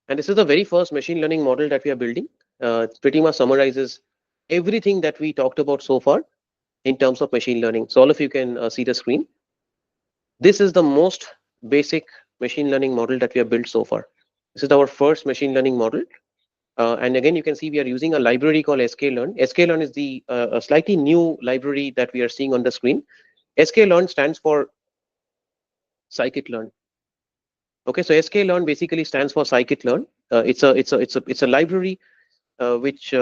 And this is the very first machine learning model that we are building. It pretty much summarizes everything that we talked about so far in terms of machine learning. So all of you can see the screen. This is the most basic machine learning model that we have built so far. This is our first machine learning model. And again, you can see we are using a library called Scikit-learn. Scikit-learn is the a slightly new library that we are seeing on the screen. Scikit-learn stands for Scikit-learn. Okay, so Scikit-learn basically stands for Scikit-learn. It's a library which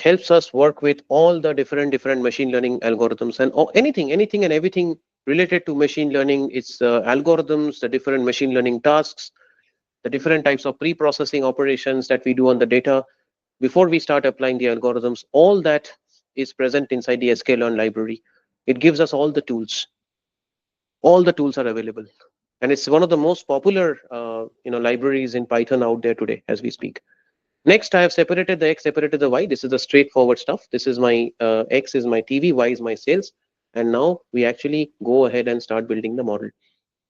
helps us work with all the different machine learning algorithms and anything and everything related to machine learning. It's algorithms, the different machine learning tasks, the different types of pre-processing operations that we do on the data before we start applying the algorithms. All that is present inside the sklearn library. It gives us all the tools. All the tools are available, and it's one of the most popular libraries in Python out there today as we speak. Next, I have separated the X, separated the Y. This is the straightforward stuff. This is my X is my TV, Y is my sales. And now we actually go ahead and start building the model.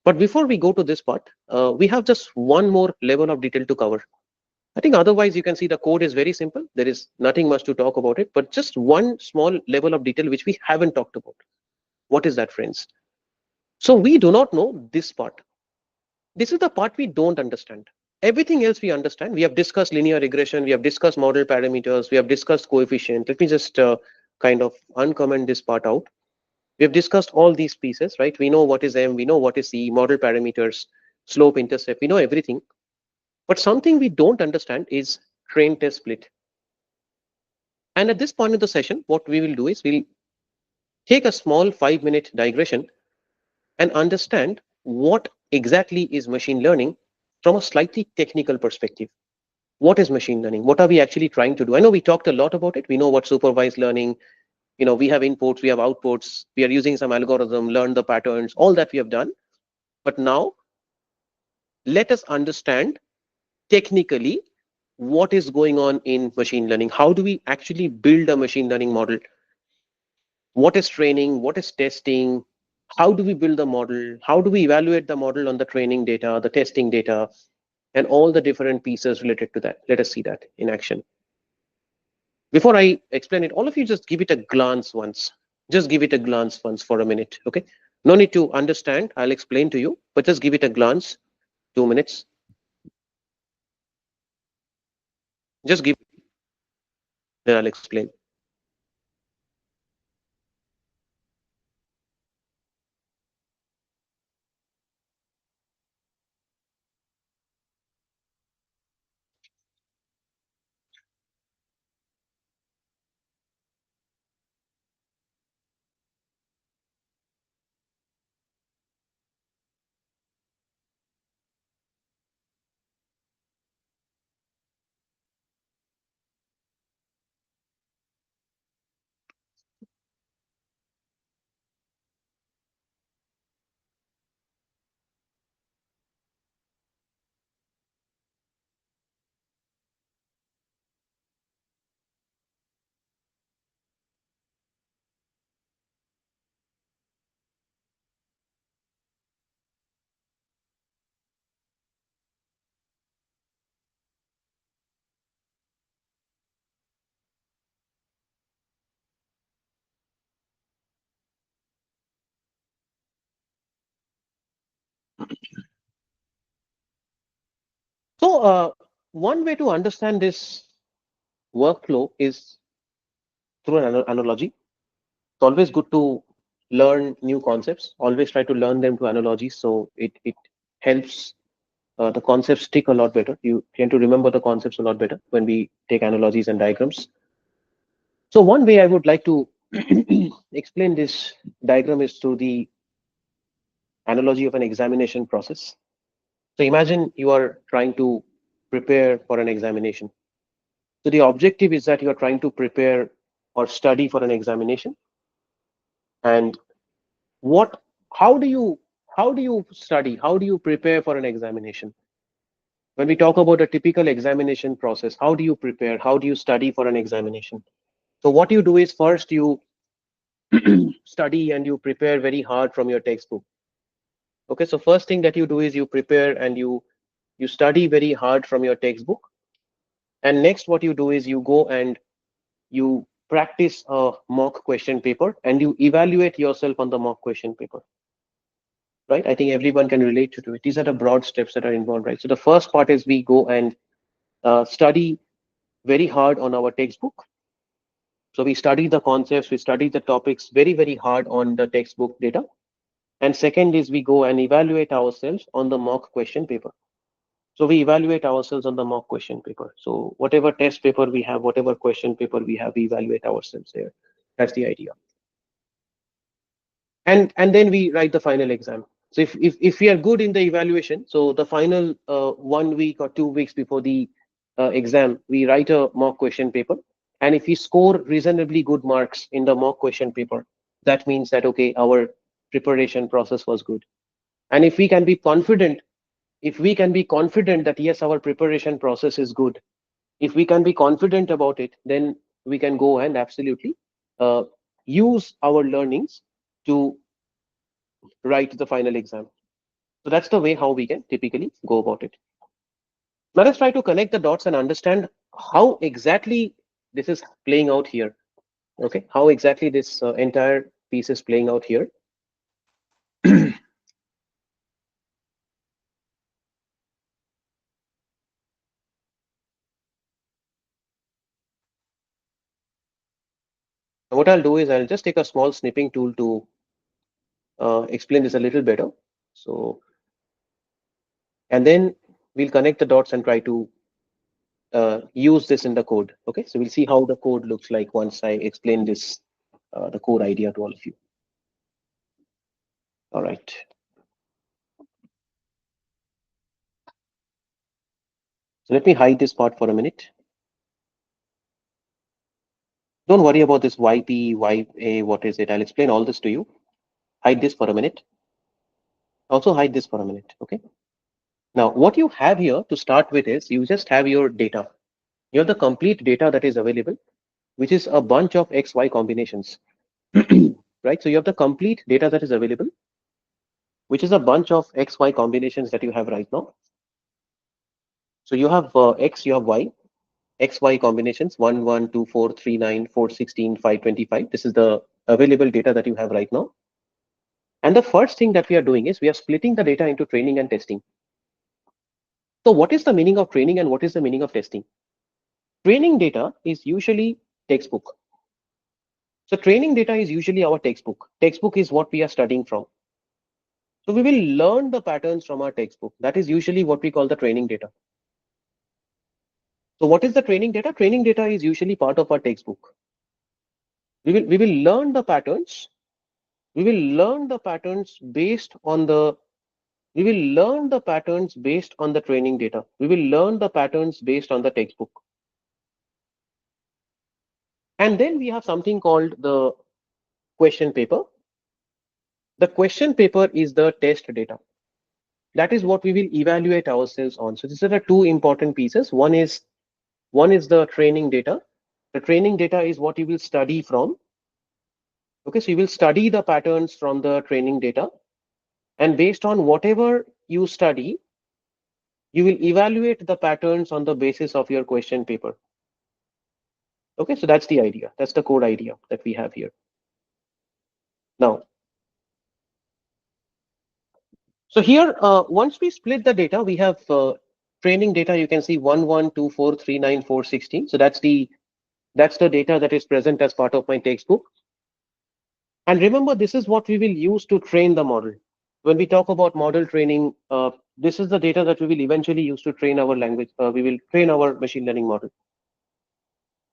But before we go to this part, we have just one more level of detail to cover. I think otherwise you can see the code is very simple. There is nothing much to talk about it, but just one small level of detail which we haven't talked about. What is that, friends? So we do not know this part. This is the part we don't understand. Everything else we understand. We have discussed linear regression. We have discussed model parameters. We have discussed coefficient. Let me just kind of uncomment this part out. We have discussed all these pieces, right? We know what is M. We know what is C, model parameters, slope, intercept. We know everything. But something we don't understand is train test split. And at this point of the session, what we will do is we'll take a small 5-minute digression and understand what exactly is machine learning from a slightly technical perspective. What is machine learning? What are we actually trying to do? I know we talked a lot about it. We know what supervised learning, we have inputs, we have outputs, we are using some algorithm, learn the patterns, all that we have done. But now let us understand technically what is going on in machine learning. How do we actually build a machine learning model? What is training? What is testing? How do we build the model? How do we evaluate the model on the training data, the testing data, and all the different pieces related to that? Let us see that in action. Before I explain it, all of you just give it a glance once. Just give it a glance once for a minute, okay? No need to understand. I'll explain to you, but just give it a glance. 2 minutes. Just give, then I'll explain. So one way to understand this workflow is through an analogy. It's always good to learn new concepts. Always try to learn them to analogies, so it helps the concepts stick a lot better. You tend to remember the concepts a lot better when we take analogies and diagrams. So one way I would like to explain this diagram is through the analogy of an examination process. So imagine you are trying to prepare for an examination. So the objective is that you are trying to prepare or study for an examination. And what, how do you, how do you study? How do you prepare for an examination? When we talk about a typical examination process, how do you prepare? How do you study for an examination? So what you do is first you study and you prepare very hard from your textbook. Okay, so first thing that you do is you prepare and you You study very hard from your textbook, and next what you do is you go and you practice a mock question paper and you evaluate yourself on the mock question paper, right? I think everyone can relate to it. These are the broad steps that are involved, right? So the first part is we go and study very hard on our textbook. So we study the concepts, we study the topics very, very hard on the textbook data. And second is we go and evaluate ourselves on the mock question paper. So we evaluate ourselves on the mock question paper. So whatever test paper we have, whatever question paper we have, we evaluate ourselves there. That's the idea. And then we write the final exam. So if we are good in the evaluation, so the final 1 week or 2 weeks before the exam, we write a mock question paper. And if we score reasonably good marks in the mock question paper, that means that okay, our preparation process was good. And if we can be confident that yes, our preparation process is good, if we can be confident about it, then we can go and absolutely uh, use our learnings to write the final exam. So that's the way how we can typically go about it. Now let's try to connect the dots and understand how exactly this is playing out here. Okay, how exactly this entire piece is playing out here. What I'll do is I'll just take a small snipping tool to explain this a little better. So, and then we'll connect the dots and try to use this in the code. Okay, so we'll see how the code looks like once I explain this, the code idea to all of you. All right. So let me hide this part for a minute. Don't worry about this YP, YA, what is it? I'll explain all this to you. Hide this for a minute. Also hide this for a minute. Okay. Now, what you have here to start with is you just have your data. You have the complete data that is available, which is a bunch of XY combinations. Right? So you have the complete data that is available, which is a bunch of XY combinations that you have right now. So you have X, you have Y, XY combinations 1, 1, 2, 4, 3, 9, 4, 16, 5, 25. This is the available data that you have right now. And the first thing that we are doing is we are splitting the data into training and testing. So what is the meaning of training and what is the meaning of testing? Training data is usually textbook. So training data is usually our textbook. Textbook is what we are studying from. So we will learn the patterns from our textbook. That is usually what we call the training data. So what is the training data? Training data is usually part of our textbook. We will learn the patterns. We will learn the patterns based on the we will learn the patterns based on the training data. We will learn the patterns based on the textbook. And then we have something called the question paper. The question paper is the test data. That is what we will evaluate ourselves on. So these are the two important pieces. One is the training data. The training data is what you will study from. Okay, so you will study the patterns from the training data. And based on whatever you study, you will evaluate the patterns on the basis of your question paper. Okay, so that's the idea. That's the code idea that we have here. Now, so here, once we split the data, we have training data. You can see 1, 1, 2, 4, 3, 9, 4, 16. So that's the data that is present as part of my textbook. And remember, this is what we will use to train the model. When we talk about model training, this is the data that we will eventually use to train our language. We will train our machine learning model.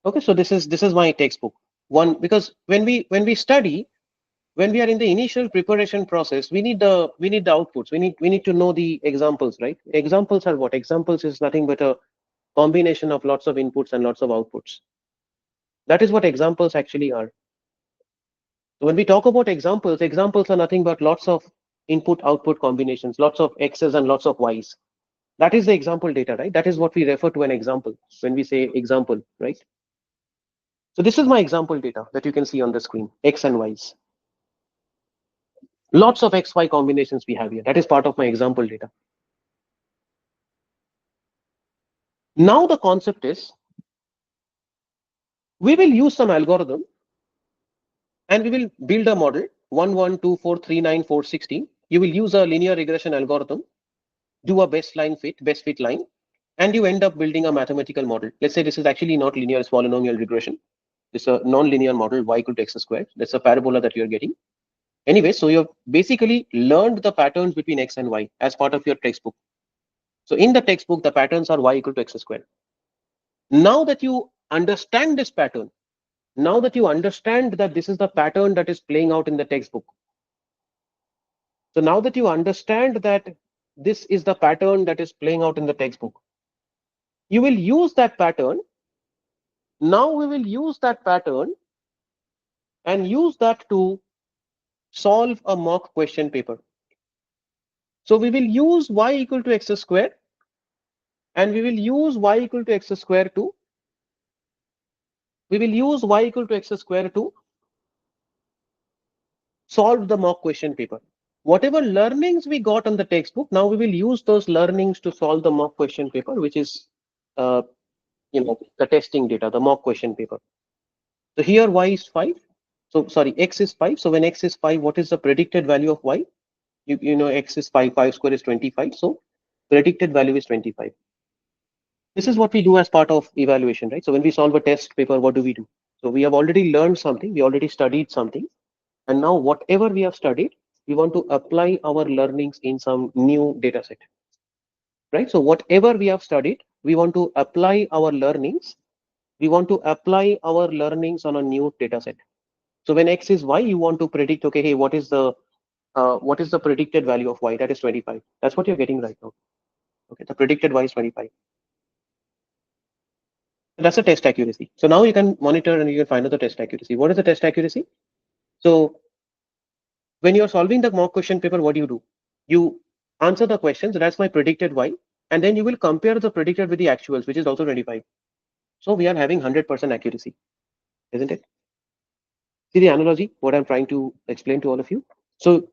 Okay, so this is my textbook. One, because when we study, when we are in the initial preparation process, we need the outputs. We need to know the examples, right? Examples are what? Examples is nothing but a combination of lots of inputs and lots of outputs. That is what examples actually are. So when we talk about examples, examples are nothing but lots of input output combinations, lots of x's and lots of y's. That is the example data, right? That is what we refer to an example when we say example, right? So this is my example data that you can see on the screen, x and y's. Lots of xy combinations we have here. That is part of my example data. Now the concept is we will use some algorithm and we will build a model 1, 1, 2, 4, 3, 9, 4, 16. You will use a linear regression algorithm, do a best fit line, and you end up building a mathematical model. Let's say this is actually not linear, it's polynomial regression. It's a non-linear model, y equal to x squared. That's a parabola that you're getting. Anyway, so you've basically learned the patterns between x and y as part of your textbook. So in the textbook, the patterns are y equal to x squared. Now that you understand this pattern, now that you understand that this is the pattern that is playing out in the textbook, so now that you understand that this is the pattern that is playing out in the textbook, you will use that pattern. Now we will use that pattern and use that to solve a mock question paper. So we will use y equal to x square, and we will use y equal to x square to, we will use y equal to x square to solve the mock question paper. Whatever learnings we got on the textbook, now we will use those learnings to solve the mock question paper, which is uh, the testing data, the mock question paper. So here y is 5. So sorry, x is 5. So when x is 5, what is the predicted value of y? You know x is 5, 5 square is 25. So predicted value is 25. This is what we do as part of evaluation, right? So when we solve a test paper, what do we do? So we have already learned something, we already studied something, and now whatever we have studied, we want to apply our learnings in some new data set, right? So whatever we have studied, we want to apply our learnings. We want to apply our learnings on a new data set. So when x is y, you want to predict, okay, hey, what is the predicted value of y? That is 25. That's what you're getting right now. Okay, the predicted y is 25. That's a test accuracy. So now you can monitor and you can find out the test accuracy. What is the test accuracy? So when you're solving the mock question paper, what do? You answer the questions, that's my predicted y, and then you will compare the predicted with the actuals, which is also 25. So we are having 100% accuracy, isn't it? See the analogy, what I'm trying to explain to all of you. So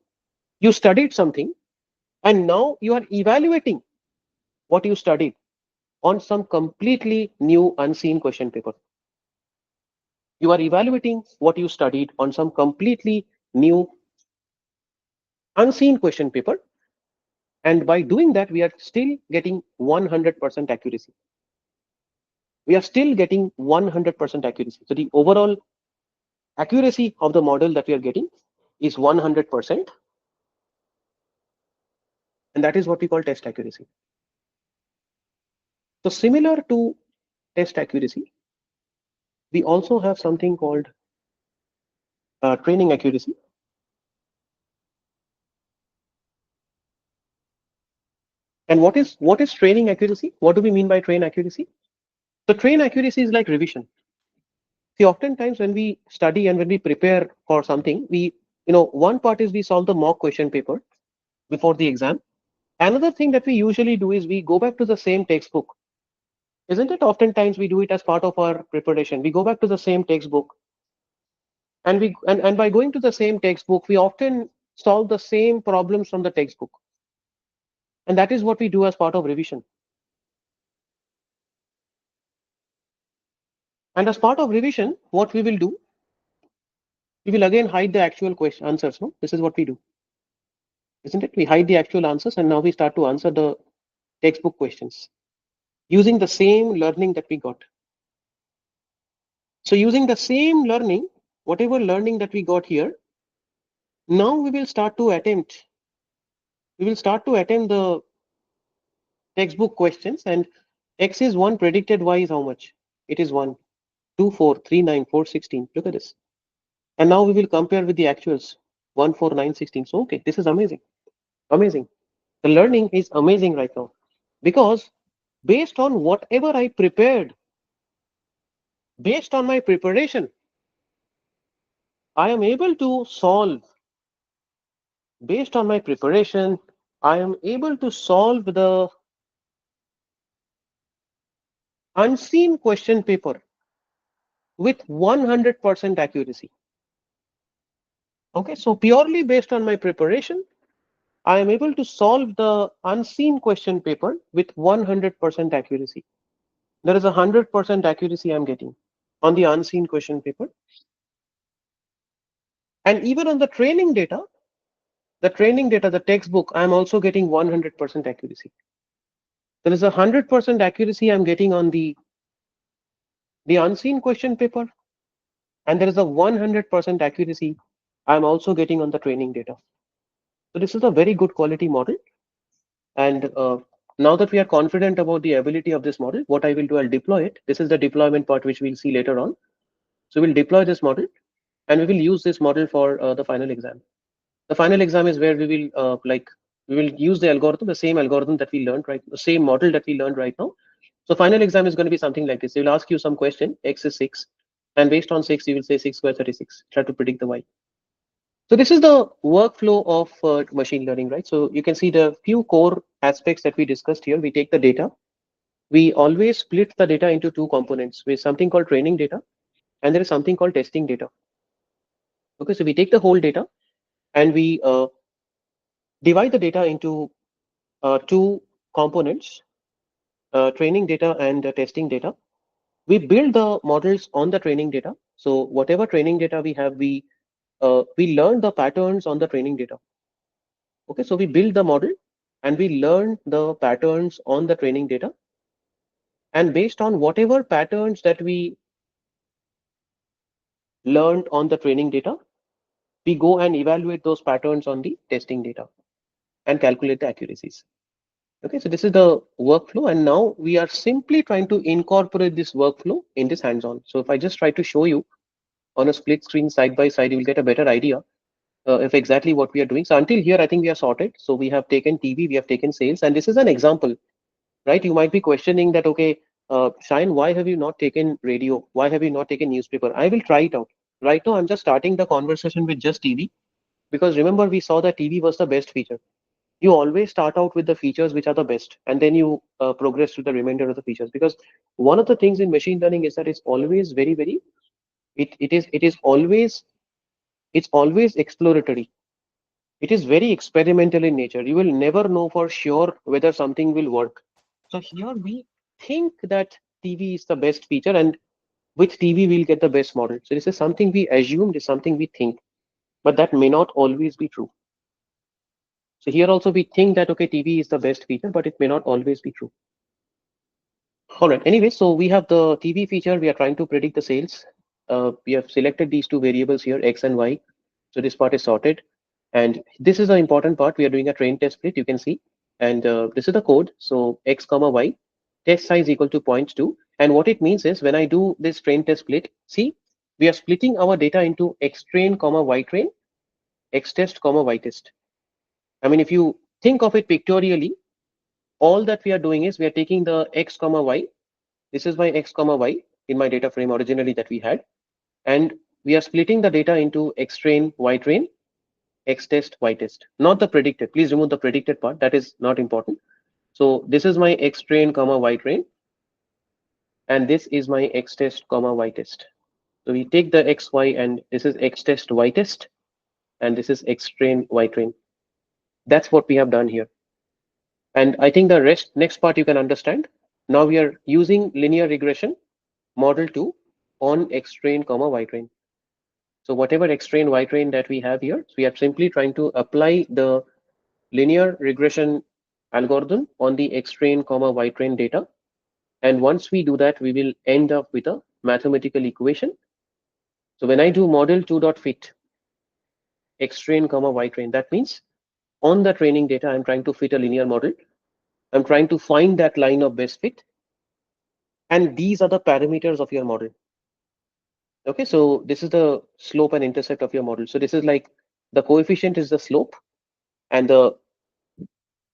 you studied something and now you are evaluating what you studied on some completely new unseen question paper. You are evaluating what you studied on some completely new unseen question paper. And by doing that, we are still getting 100% accuracy. We are still getting 100% accuracy. So the overall accuracy of the model that we are getting is 100%. And that is what we call test accuracy. So similar to test accuracy, we also have something called training accuracy. And what is training accuracy? What do we mean by train accuracy? So train accuracy is like revision. See, oftentimes when we study and when we prepare for something, one part is we solve the mock question paper before the exam. Another thing that we usually do is we go back to the same textbook. Isn't it? Oftentimes we do it as part of our preparation. We go back to the same textbook, and by going to the same textbook, we often solve the same problems from the textbook. And that is what we do as part of revision. And as part of revision, what we will do, we will again hide the actual question answers. No, this is what we do, isn't it? We hide the actual answers, and now we start to answer the textbook questions using the same learning that we got. So using the same learning, whatever learning that we got here, now we will start to attempt. We will start to attempt the textbook questions, and x is 1, predicted y is how much? It is 1, 2, 4, 3, 9, 4, 16. Look at this. And now we will compare with the actuals, 1, 4, 9, 16. So okay, this is amazing. Amazing. The learning is amazing right now because based on whatever I prepared, based on my preparation, I am able to solve. Based on my preparation, I am able to solve the unseen question paper with 100% accuracy. Okay, so purely based on my preparation, I am able to solve the unseen question paper with 100% accuracy. There is 100% accuracy I'm getting on the unseen question paper. And even on the textbook, I'm also getting 100% accuracy. There is 100% accuracy I'm getting on the unseen question paper, and there is a 100% accuracy I'm also getting on the training data. So this is a very good quality model. And now that we are confident about the ability of this model, what I will do, I'll deploy it. This is the deployment part, which we'll see later on. So we'll deploy this model, and we will use this model for the final exam. The final exam is where we will we will use the algorithm, the same algorithm that we learned, right, the same model that we learned right now. So final exam is going to be something like this. They will ask you some question, x is 6, and based on 6, you will say 6 square 36. Try to predict the y. So this is the workflow of machine learning, right? So you can see the few core aspects that we discussed here. We take the data. We always split the data into two components with something called training data, and there is something called testing data. Okay, so we take the whole data and we divide the data into two components, training data and testing data. We build the models on the training data. So whatever training data we have, we learn the patterns on the training data. Okay, so we build the model and we learn the patterns on the training data. And based on whatever patterns that we learned on the training data, we go and evaluate those patterns on the testing data and calculate the accuracies. Okay, so this is the workflow, and now we are simply trying to incorporate this workflow in this hands-on. So if I just try to show you on a split screen side by side, you will get a better idea of exactly what we are doing. So until here, I think we are sorted. So we have taken TV, we have taken sales, and this is an example, right? You might be questioning that, okay, Shine, why have you not taken radio? Why have you not taken newspaper? I will try it out. Right now, I'm just starting the conversation with just TV because remember, we saw that TV was the best feature. You always start out with the features which are the best, and then you progress to the remainder of the features. Because one of the things in machine learning is that it's always very it's always exploratory. It is very experimental in nature. You will never know for sure whether something will work. So here we think that TV is the best feature, and with TV we'll get the best model. So this is something we assume, this is something we think, but that may not always be true. So here also we think that, okay, TV is the best feature, but it may not always be true. All right. Anyway, so we have the TV feature. We are trying to predict the sales. We have selected these two variables here, X and Y. So this part is sorted. And this is the important part. We are doing a train test split, you can see. And this is the code. So X comma Y, test size equal to 0.2. And what it means is when I do this train test split, see, we are splitting our data into X train comma Y train, X test comma Y test. I mean, if you think of it pictorially, all that we are doing is we are taking the X comma Y. This is my X comma Y in my data frame originally that we had. And we are splitting the data into X train, Y train, X test, Y test, not the predicted. Please remove the predicted part. That is not important. So this is my X train comma Y train. And this is my X test comma Y test. So we take the X, Y, and this is X test, Y test. And this is X train, Y train. That's what we have done here. And I think the next part you can understand. Now we are using linear regression model 2 on X train comma Y train. So whatever X train, Y train that we have here, so we are simply trying to apply the linear regression algorithm on the X train comma Y train data. And once we do that, we will end up with a mathematical equation. So when I do model 2.fit X train comma Y train, that means on the training data, I'm trying to fit a linear model. I'm trying to find that line of best fit. And these are the parameters of your model. Okay, so this is the slope and intercept of your model. So this is like the coefficient is the slope and the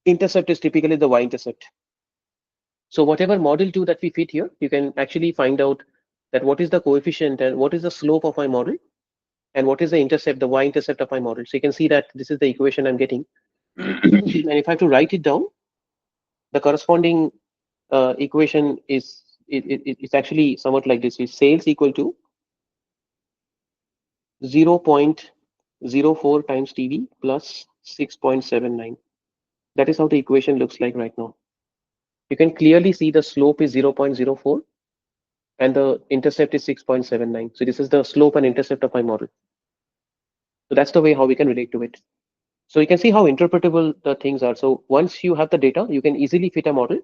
intercept is typically the y-intercept. So whatever model 2 that we fit here, you can actually find out that what is the coefficient and what is the slope of my model and what is the intercept, the y-intercept of my model. So you can see that this is the equation I'm getting. And if I have to write it down, the corresponding equation is it's actually somewhat like this: is sales equal to 0.04 times TV plus 6.79. That is how the equation looks like right now. You can clearly see the slope is 0.04 and the intercept is 6.79. So this is the slope and intercept of my model. So that's the way how we can relate to it. So you can see how interpretable the things are. So once you have the data, you can easily fit a model.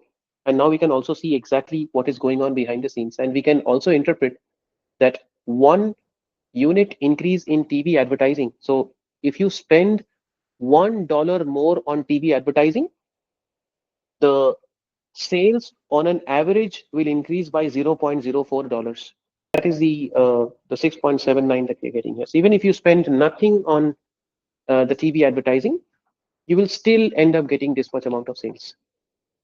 And now we can also see exactly what is going on behind the scenes. And we can also interpret that 1 unit increase in TV advertising. So if you spend $1 more on TV advertising, the sales on an average will increase by $0.04. That is the 6.79 that we're getting here. So even if you spend nothing on the TV advertising, you will still end up getting this much amount of sales.